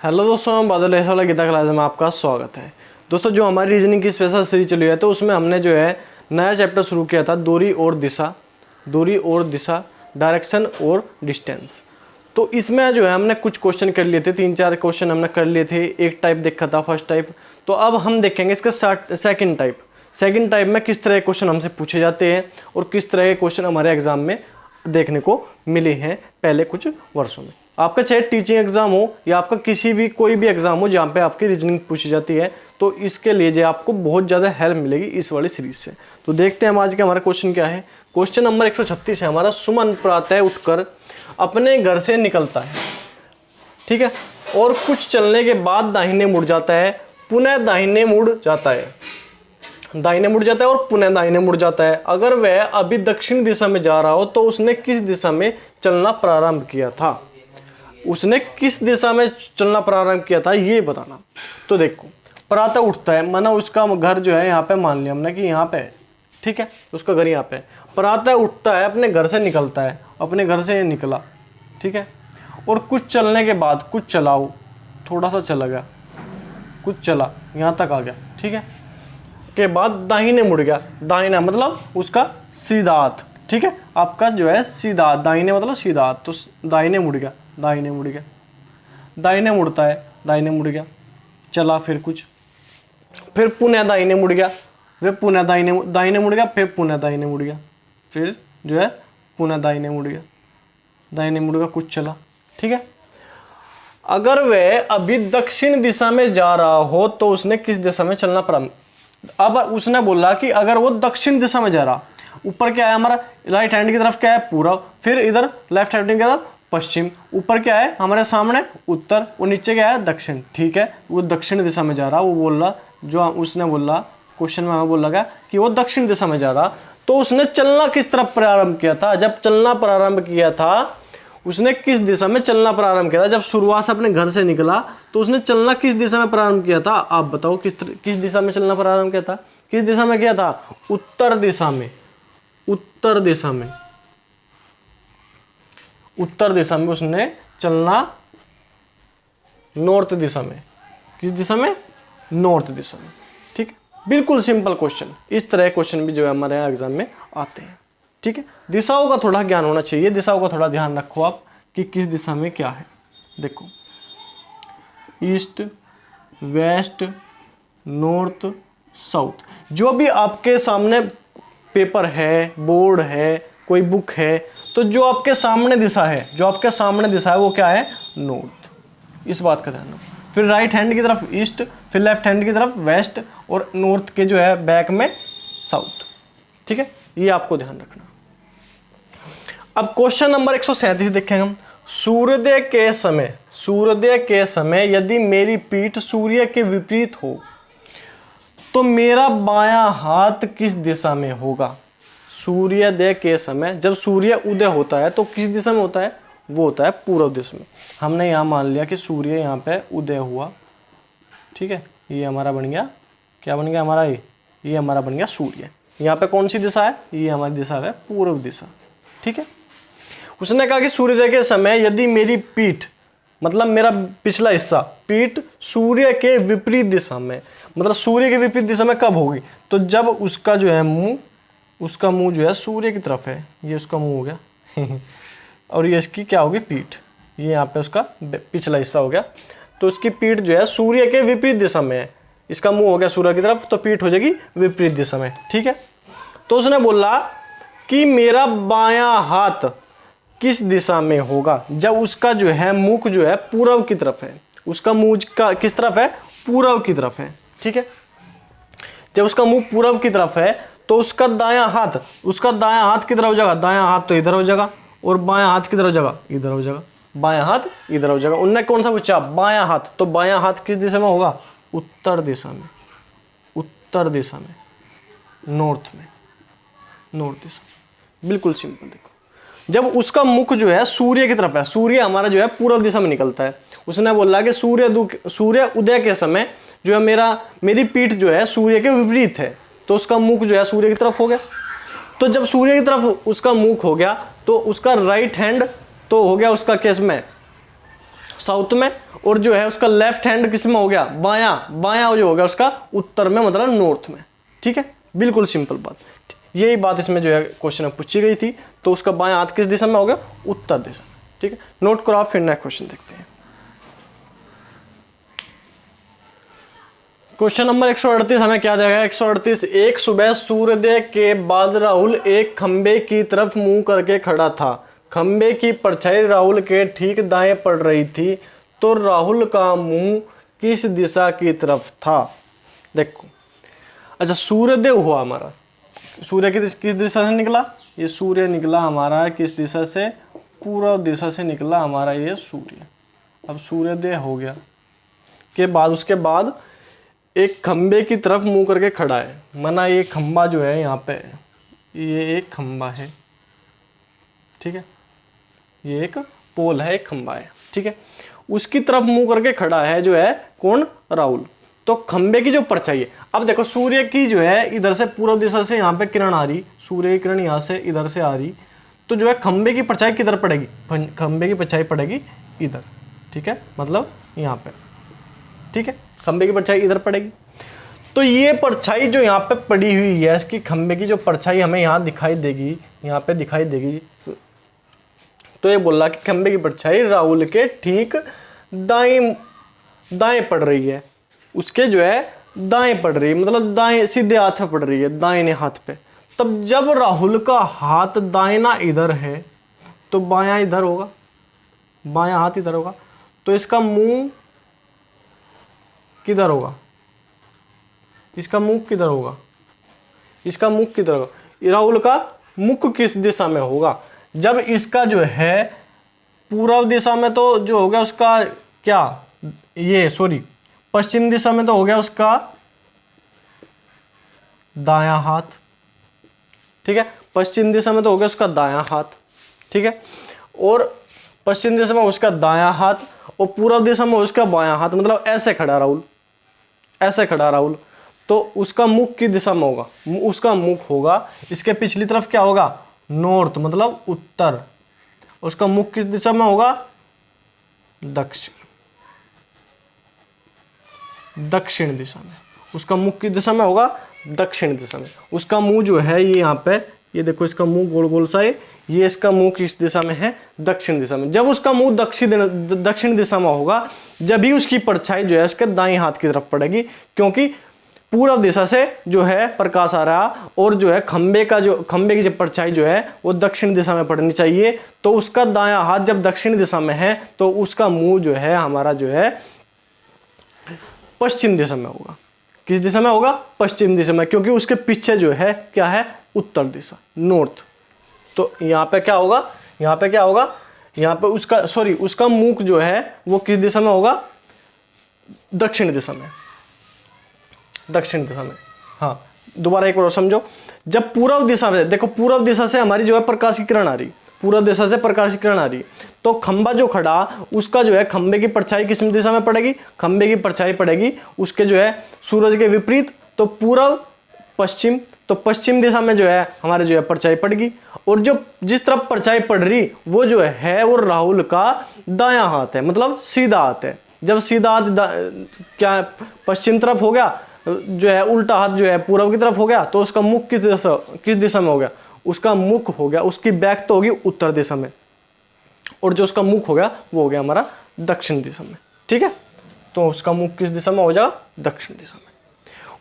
Hello दोस्तों, मैं बादल ऐसा वाला गीता क्लास में आपका स्वागत है। दोस्तों, जो हमारी रीजनिंग की स्पेशल सीरीज चली है तो उसमें हमने जो है नया चैप्टर शुरू किया था, दूरी और दिशा, डायरेक्शन और डिस्टेंस। तो इसमें जो है हमने कुछ क्वेश्चन कर लिए थे, 3-4 क्वेश्चन हमने कर लिए थे। एक टाइप देखा था, फर्स्ट टाइप। तो अब हम देखेंगे इसका सेकंड टाइप में किस तरह के क्वेश्चन हमसे पूछे जाते हैं और किस तरह के क्वेश्चन हमारे एग्जाम में देखने को मिले हैं पहले कुछ वर्षों में। आपका चाहे टीचिंग एग्जाम हो या आपका कोई भी एग्जाम हो जहाँ पे आपकी रीजनिंग पूछी जाती है, तो इसके लिए जो आपको बहुत ज़्यादा हेल्प मिलेगी इस वाली सीरीज से। तो देखते हैं हम आज के हमारा क्वेश्चन क्या है। क्वेश्चन नंबर 136 है हमारा। सुमन प्रातः उठकर अपने घर से निकलता है, ठीक है, और कुछ चलने के बाद दाहिने मुड़ जाता है, पुनः दाहिने मुड़ जाता है और पुनः दाहिने मुड़ जाता है। अगर वह अभी दक्षिण दिशा में जा रहा हो तो उसने किस दिशा में चलना प्रारंभ किया था? ये बताना। तो देखो, प्रातः उठता है, माना उसका घर जो है यहाँ पे, मान लिया हमने कि यहाँ पे है, ठीक है, उसका घर यहाँ पे है। प्रातः उठता है, अपने घर से निकलता है, अपने घर से निकला, ठीक है, और कुछ चलने के बाद, कुछ चलाओ, थोड़ा सा चला गया, कुछ चला, यहाँ तक आ गया, ठीक है, के बाद दाहिने मुड़ गया। दाहिना मतलब उसका सीधा हाथ, ठीक है, आपका जो है सीधा हाथ, दाहिने मतलब सीधा हाथ, तो दाहिने मुड़ गया, दाहिने मुड़ता है, दाहिने मुड़ गया, चला, फिर कुछ, फिर पुनः दाहिने मुड़ गया, फिर पुनः दाहिने मुड़ गया, फिर पुनः दाहिने मुड़ गया, फिर जो है पुनः दाहिने मुड़ गया, कुछ चला, ठीक है। अगर वह अभी दक्षिण दिशा में जा रहा हो तो उसने किस दिशा में चलना प्रारंभ? अब उसने बोला कि अगर वो दक्षिण दिशा में जा रहा, ऊपर क्या है हमारा, राइट हैंड की तरफ क्या है, पूर्व, फिर इधर लेफ्ट हैंड की तरफ पश्चिम, ऊपर क्या है हमारे सामने उत्तर, और नीचे क्या है दक्षिण, ठीक है। वो दक्षिण दिशा में जा रहा, वो बोल रहा, जो उसने बोला क्वेश्चन में बोल लगा कि वो दक्षिण दिशा में जा रहा, तो उसने चलना किस तरफ प्रारंभ किया था? जब चलना प्रारंभ किया था, उसने किस दिशा में चलना प्रारंभ किया था? जब शुरुआत से अपने घर से निकला तो उसने चलना किस दिशा में प्रारंभ किया था? आप बताओ, किस दिशा में चलना प्रारंभ किया था? किस दिशा में किया था? उत्तर दिशा में उसने चलना, नॉर्थ दिशा में। किस दिशा में? नॉर्थ दिशा में, ठीक है। बिल्कुल सिंपल क्वेश्चन। इस तरह क्वेश्चन भी जो है हमारे यहाँ एग्जाम में आते हैं, ठीक है। दिशाओं का थोड़ा ज्ञान होना चाहिए, दिशाओं का थोड़ा ध्यान रखो आप कि किस दिशा में क्या है। देखो, ईस्ट, वेस्ट, नॉर्थ, साउथ, जो भी आपके सामने पेपर है, बोर्ड है, कोई बुक है, तो जो आपके सामने दिशा है वो क्या है? नॉर्थ। इस बात का ध्यान रखो। फिर राइट हैंड की तरफ ईस्ट, फिर लेफ्ट हैंड की तरफ वेस्ट, और नॉर्थ के जो है बैक में साउथ, ठीक है, ये आपको ध्यान रखना। अब क्वेश्चन नंबर 137 देखेंगे हम। सूर्योदय के समय यदि मेरी पीठ सूर्य के विपरीत हो तो मेरा बायां हाथ किस दिशा में होगा? सूर्योदय के समय, जब सूर्य उदय होता है तो किस दिशा में होता है? वो होता है पूर्व दिशा में। हमने यहाँ मान लिया कि सूर्य यहाँ पे उदय हुआ, ठीक है, ये हमारा बन गया, क्या बन गया हमारा? ये हमारा बन गया सूर्य। यहाँ पे कौन सी दिशा है? ये हमारी दिशा है पूर्व दिशा, ठीक है। उसने कहा कि सूर्योदय के समय यदि मेरी पीठ, मतलब मेरा पिछला हिस्सा, पीठ सूर्य के विपरीत दिशा में, मतलब सूर्य के विपरीत दिशा में कब होगी? तो जब उसका जो है मुंह, उसका मुंह जो है सूर्य की तरफ है, ये उसका मुंह हो गया और ये इसकी क्या होगी? पीठ। ये यहाँ पे उसका पिछला हिस्सा हो गया, तो उसकी पीठ जो है सूर्य के विपरीत दिशा में है। इसका मुंह हो गया सूर्य की तरफ, तो पीठ हो जाएगी विपरीत दिशा में, ठीक है। तो उसने बोला कि मेरा बायां हाथ किस दिशा में होगा जब उसका जो है मुख जो है पूर्व की तरफ है? उसका मुंह का किस तरफ है? पूर्व की तरफ है, ठीक है। जब उसका मुंह पूर्व की तरफ है तो उसका दायां हाथ किधर हो जाएगा? दायां हाथ तो इधर हो जाएगा, और बायां हाथ किधर हो जाएगा? इधर हो जाएगा। बायां हाथ इधर हो जाएगा। उनने कौन सा पूछा? बायां हाथ। तो बायां हाथ किस दिशा में होगा? उत्तर दिशा में, नॉर्थ दिशा। बिल्कुल सिंपल। देखो, जब उसका मुख जो है सूर्य की तरफ है, सूर्य हमारा जो है पूर्व दिशा में निकलता है, उसने बोला कि सूर्य उदय के समय जो है मेरी पीठ जो है सूर्य के विपरीत है, तो उसका मुख जो है सूर्य की तरफ हो गया। तो जब सूर्य की तरफ उसका मुख हो गया तो उसका राइट हैंड तो हो गया उसका केस में साउथ में, और जो है उसका लेफ्ट हैंड किस में हो गया, बायां, बायां जो हो गया उसका उत्तर में, मतलब नॉर्थ में। ठीक है, बिल्कुल सिंपल बात, यही बात इसमें जो है क्वेश्चन में पूछी गई थी। तो उसका बायां हाथ किस दिशा में हो गया, उत्तर दिशा में। ठीक है, नोट करो आप, फिर नेक्स्ट क्वेश्चन देखते हैं। क्वेश्चन नंबर 138 हमें क्या दिया गया, 138, एक सुबह सूर्योदय के बाद राहुल एक खंबे की तरफ मुंह करके खड़ा था। खंबे की परछाई राहुल के ठीक दाएं पड़ रही थी, तो राहुल का मुंह किस दिशा की तरफ था। देखो, अच्छा सूर्योदय हुआ हमारा, सूर्य किस दिशा से निकला, ये सूर्य निकला हमारा किस दिशा से, पूर्व दिशा से निकला हमारा ये सूर्य। अब सूर्योदय हो गया के बाद, उसके बाद एक खंबे की तरफ मुंह करके खड़ा है, माना ये खंबा जो है यहाँ पे, ये एक खंबा है। ठीक है, ये एक पोल है, एक खंबा है। ठीक है, उसकी तरफ मुंह करके खड़ा है जो है कौन, राहुल। तो खंबे की जो परछाई है, अब देखो सूर्य की जो है इधर से पूर्व दिशा से यहाँ पे किरण आ रही, सूर्य की किरण यहाँ से इधर से आ रही, तो जो है खंबे की परछाई किधर पड़ेगी, खंबे की परछाई पड़ेगी इधर। ठीक है, मतलब यहाँ पे। ठीक है, खंबे की परछाई इधर पड़ेगी। तो ये परछाई जो यहाँ पे पड़ी हुई है, इसकी खंबे की जो परछाई हमें यहाँ दिखाई देगी, यहाँ पे दिखाई देगी। तो ये बोल रहा कि खंबे की परछाई राहुल के ठीक दाएं दाएं पड़ रही है, उसके जो है दाएं पड़ रही है, मतलब दाएं सीधे हाथ पे पड़ रही है, दाहिने हाथ पे। तब जब राहुल का हाथ दाहिना इधर है तो बायां इधर होगा, बायां हाथ इधर होगा, तो इसका मुंह किधर होगा, इसका मुख किधर होगा, इसका मुख किधर होगा, राहुल का मुख किस दिशा में होगा। जब इसका जो है पूर्व दिशा में, तो जो हो गया उसका क्या, ये सॉरी पश्चिम दिशा में तो हो गया उसका दायां हाथ। ठीक है, पश्चिम दिशा में तो हो गया उसका दायां हाथ। ठीक है, और पश्चिम दिशा में उसका दायां हाथ, और पूर्व दिशा में उसका बायां हाथ, मतलब ऐसे खड़ा राहुल, ऐसे खड़ा राहुल। तो उसका मुख की दिशा में होगा, उसका मुख होगा, इसके पिछली तरफ क्या होगा, नॉर्थ मतलब उत्तर। उसका मुख किस दिशा में होगा, दक्षिण, दक्षिण दिशा में। उसका मुख की दिशा में होगा दक्षिण दिशा में। उसका मुंह जो है ये यहाँ पे, ये देखो इसका मुंह गोल गोल सा है, ये इसका मुंह किस दिशा में है, दक्षिण दिशा में। जब उसका मुंह दक्षिण दिशा में होगा, जब ही उसकी परछाई जो है उसके दाएं हाथ की तरफ पड़ेगी, क्योंकि पूर्व दिशा से जो है प्रकाश आ रहा, और जो है खंबे की जो परछाई जो है वो दक्षिण दिशा में पड़नी चाहिए। तो उसका दायां हाथ जब दक्षिण दिशा में है, तो उसका मुंह जो है हमारा जो है पश्चिम दिशा में होगा। किस दिशा में होगा, पश्चिम दिशा में, क्योंकि उसके पीछे जो है क्या है, उत्तर दिशा, नॉर्थ। तो यहाँ पे क्या होगा, यहाँ पे क्या होगा, यहाँ पे उसका सॉरी उसका मुख जो है वो किस दिशा में होगा, दक्षिण दिशा में, दक्षिण दिशा में। हाँ, दोबारा एक बार समझो, जब पूर्व दिशा में, देखो पूर्व दिशा से हमारी जो है प्रकाश की किरण आ रही, पूर्व दिशा से प्रकाश की किरण आ रही, तो खंबा जो खड़ा, उसका जो है खंबे की परछाई किस दिशा में पड़ेगी, खंबे की परछाई पड़ेगी उसके जो है सूरज के विपरीत, तो पूर्व पश्चिम, तो पश्चिम दिशा में जो है हमारे जो है परछाई पड़ेगी। और जो जिस तरफ परछाई पड़ रही वो जो है वो राहुल का दायां हाथ है, मतलब सीधा हाथ है। जब सीधा हाथ क्या पश्चिम तरफ हो गया, जो है उल्टा हाथ जो है पूर्व की तरफ हो गया, तो उसका मुख किस दिशा में हो गया, उसका मुख हो गया, उसकी बैक तो होगी उत्तर दिशा में, और जो उसका मुख हो गया वो हो गया हमारा दक्षिण दिशा में। ठीक है, तो उसका मुख किस दिशा में हो जाएगा, दक्षिण दिशा में।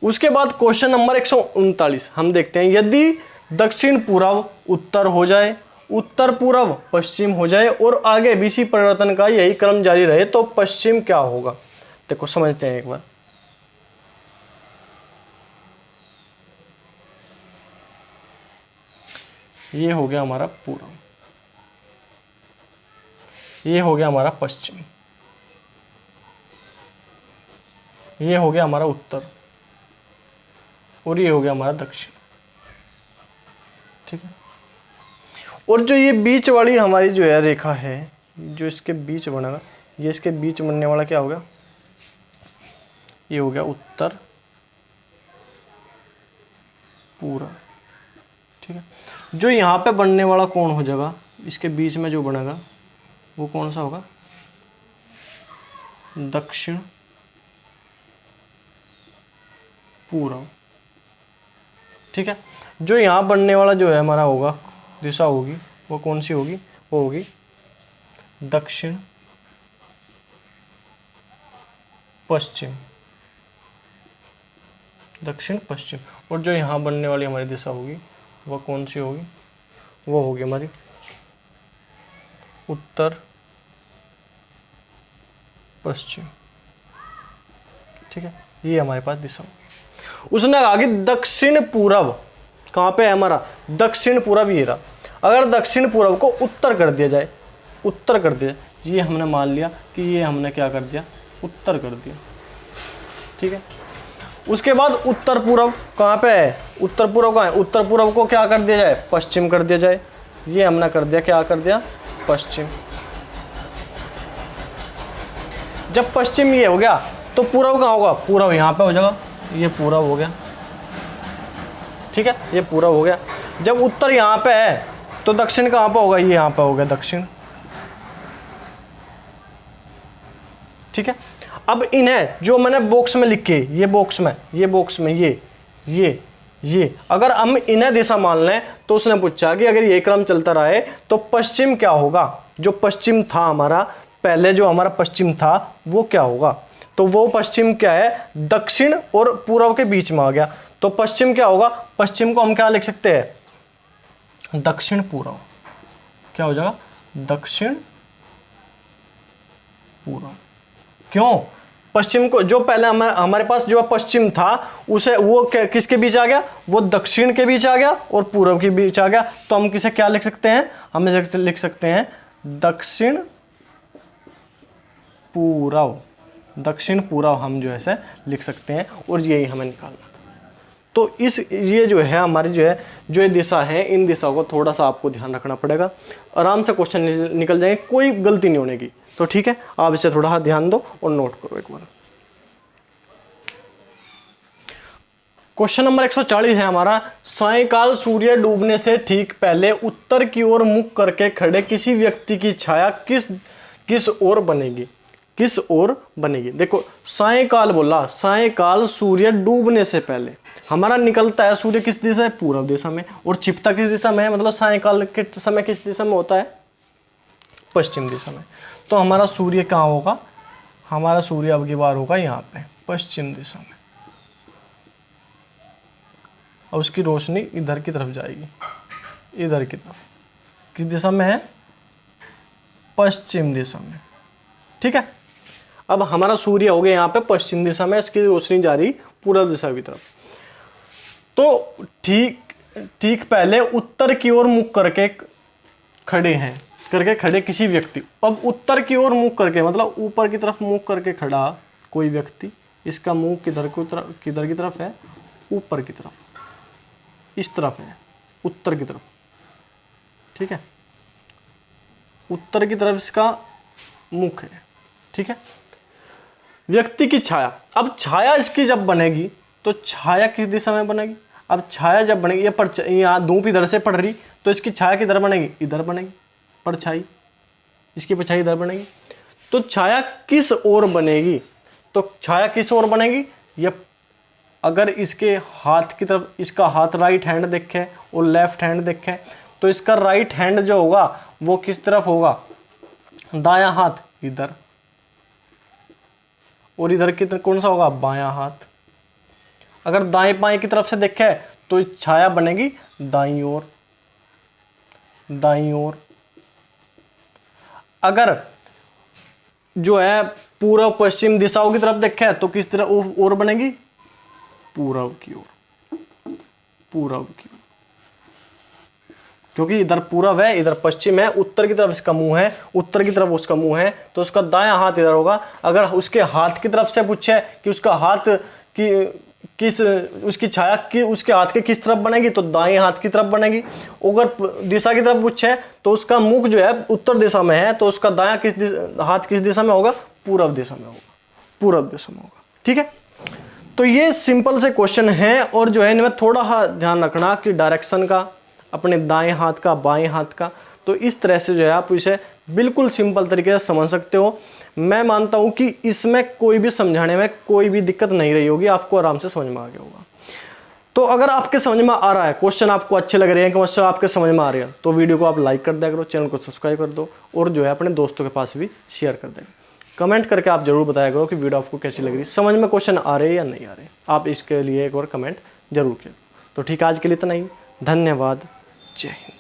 उसके बाद क्वेश्चन नंबर 139 हम देखते हैं, यदि दक्षिण पूर्व उत्तर हो जाए, उत्तर पूर्व पश्चिम हो जाए, और आगे भी इसी परिवर्तन का यही क्रम जारी रहे, तो पश्चिम क्या होगा। देखो समझते हैं एक बार। ये हो गया हमारा पूर्व, ये हो गया हमारा पश्चिम, ये हो गया हमारा उत्तर, और ये हो गया हमारा दक्षिण। ठीक है, और जो ये बीच वाली हमारी जो है रेखा है, जो इसके बीच बनेगा, ये इसके बीच बनने वाला क्या हो गया, ये हो गया उत्तर पूर्व। ठीक है, जो यहाँ पे बनने वाला कोण हो जाएगा, इसके बीच में जो बनेगा वो कौन सा होगा, दक्षिण पूर्व। ठीक है, जो यहाँ बनने वाला जो है हमारा होगा दिशा होगी वो कौन सी होगी, वो होगी दक्षिण पश्चिम, दक्षिण पश्चिम। और जो यहाँ बनने वाली हमारी दिशा होगी वो कौन सी होगी, वो होगी हमारी उत्तर पश्चिम। ठीक है, ये हमारे पास दिशा होगी। उसने कहा कि दक्षिण पूर्व कहाँ पे है हमारा, दक्षिण पूर्व ये रहा। अगर दक्षिण पूर्व को उत्तर कर दिया जाए, उत्तर कर दिया, ये हमने मान लिया कि ये हमने क्या कर दिया, उत्तर कर दिया। ठीक है, उसके बाद उत्तर पूर्व कहाँ पे है, उत्तर पूर्व कहाँ है, उत्तर पूर्व को क्या कर दिया जाए, पश्चिम कर दिया जाए। ये हमने कर दिया, क्या कर दिया, पश्चिम। जब पश्चिम ये हो गया तो पूर्व कहाँ होगा, पूर्व यहाँ पे हो जाएगा, ये पूर्व हो गया। ठीक है, ये पूर्व हो गया। जब उत्तर यहाँ पे है तो दक्षिण कहाँ पे होगा, ये यहाँ पे हो गया दक्षिण। ठीक है, अब इन्हें जो मैंने बॉक्स में लिखे, ये बॉक्स में, ये बॉक्स में, ये अगर हम इन्हें दिशा मान लें तो उसने पूछा कि अगर ये क्रम चलता रहे तो पश्चिम क्या होगा, जो पश्चिम था हमारा पहले, जो हमारा पश्चिम था वो क्या होगा। तो वो पश्चिम क्या है, दक्षिण और पूर्व के बीच में आ गया। तो पश्चिम क्या होगा, पश्चिम को हम क्या लिख सकते हैं, दक्षिण पूर्व। क्या हो जाएगा, दक्षिण पूर्व। क्यों, पश्चिम को जो पहले हमारे पास जो पश्चिम था उसे वो किसके बीच आ गया, वो दक्षिण के बीच आ गया और पूर्व के बीच आ गया। तो हम किसे क्या लिख सकते हैं, हम लिख सकते हैं दक्षिण पूर्व, दक्षिण पूर्व हम जो है लिख सकते हैं। और यही हमें निकालना था। तो ये जो है हमारी जो है जो ये दिशा है, इन दिशाओं को थोड़ा सा आपको ध्यान रखना पड़ेगा। आराम से क्वेश्चन निकल जाएंगे, कोई गलती नहीं होने की। तो ठीक है, आप इसे थोड़ा ध्यान दो और नोट करो एक बार। क्वेश्चन नंबर 140 है हमारा, सायंकाल सूर्य डूबने से ठीक पहले उत्तर की ओर मुख करके खड़े किसी व्यक्ति की छाया किस ओर बनेगी, किस ओर बनेगी। देखो सायंकाल बोला, सायंकाल सूर्य डूबने से पहले हमारा निकलता है सूर्य किस दिशा है, पूर्व दिशा में, और छिपता किस दिशा में है, मतलब सायंकाल के समय किस दिशा में होता है, पश्चिम दिशा में। तो हमारा सूर्य कहाँ होगा, हमारा सूर्य अब की बार होगा यहाँ पे पश्चिम दिशा में, और उसकी रोशनी इधर की तरफ जाएगी, इधर की तरफ। किस दिशा में है, पश्चिम दिशा में। ठीक है, अब हमारा सूर्य हो गया यहाँ पे पश्चिम दिशा में, इसकी रोशनी जा रही पूर्व दिशा की तरफ। तो ठीक पहले उत्तर की ओर मुख करके खड़े किसी व्यक्ति। अब उत्तर की ओर मुख करके मतलब ऊपर की तरफ मुख करके खड़ा कोई व्यक्ति, इसका मुंह किधर की तरफ है, ऊपर की तरफ, इस तरफ है, उत्तर की तरफ। ठीक है, उत्तर की तरफ इसका मुख है। ठीक है, व्यक्ति की छाया, अब छाया इसकी जब बनेगी तो छाया किस दिशा में बनेगी, अब छाया जब बनेगी, ये यहाँ धूप इधर से पड़ रही तो इसकी छाया किधर बनेगी, इधर बनेगी, परछाई, इसकी परछाई इधर बनेगी। तो छाया किस ओर बनेगी, तो छाया किस ओर बनेगी, ये अगर इसके हाथ की तरफ, इसका हाथ राइट हैंड देखे और लेफ्ट हैंड देखे तो इसका राइट हैंड जो होगा वो किस तरफ होगा, दायां हाथ इधर, और इधर की तरफ कौन सा होगा, बायां हाथ। अगर दाएं बाएं की तरफ से देखे तो छाया बनेगी दाईं ओर, दाईं ओर। अगर जो है पूर्व पश्चिम दिशाओं की तरफ देखे तो किस तरफ ओर बनेगी, पूर्व की ओर, पूर्व की ओर, क्योंकि इधर पूर्व है इधर पश्चिम है, उत्तर की तरफ इसका मुंह है, उत्तर की तरफ उसका मुंह है, तो उसका दायां हाथ इधर होगा। अगर उसके हाथ की तरफ से पूछे कि उसका हाथ की उसकी छाया की उसके हाथ के किस तरफ बनेगी, तो दाएं हाथ की तरफ बनेगी। अगर दिशा की तरफ पूछे तो उसका मुख जो है उत्तर दिशा में है, तो उसका दायां हाथ किस दिशा में होगा, पूर्व दिशा में होगा, पूर्व दिशा में होगा। ठीक है, तो ये सिंपल से क्वेश्चन है, और जो है इनमें थोड़ा ध्यान रखना कि डायरेक्शन का, अपने दाएं हाथ का, बाएं हाथ का। तो इस तरह से जो है आप इसे बिल्कुल सिंपल तरीके से समझ सकते हो। मैं मानता हूं कि इसमें कोई भी समझाने में कोई भी दिक्कत नहीं रही होगी, आपको आराम से समझ में आ गया होगा। तो अगर आपके समझ में आ रहा है, क्वेश्चन आपको अच्छे लग रहे हैं, क्वेश्चन आपके समझ में आ रहे हैं, तो वीडियो को आप लाइक कर दिया करो, चैनल को सब्सक्राइब कर दो और जो है अपने दोस्तों के पास भी शेयर कर दें। कमेंट करके आप जरूर बताया करो कि वीडियो आपको कैसी लग रही है, समझ में क्वेश्चन आ रहे हैं या नहीं आ रहे। आप इसके लिए एक और कमेंट जरूर करें। तो ठीक है, आज के लिए इतना ही। धन्यवाद। जय हिंद।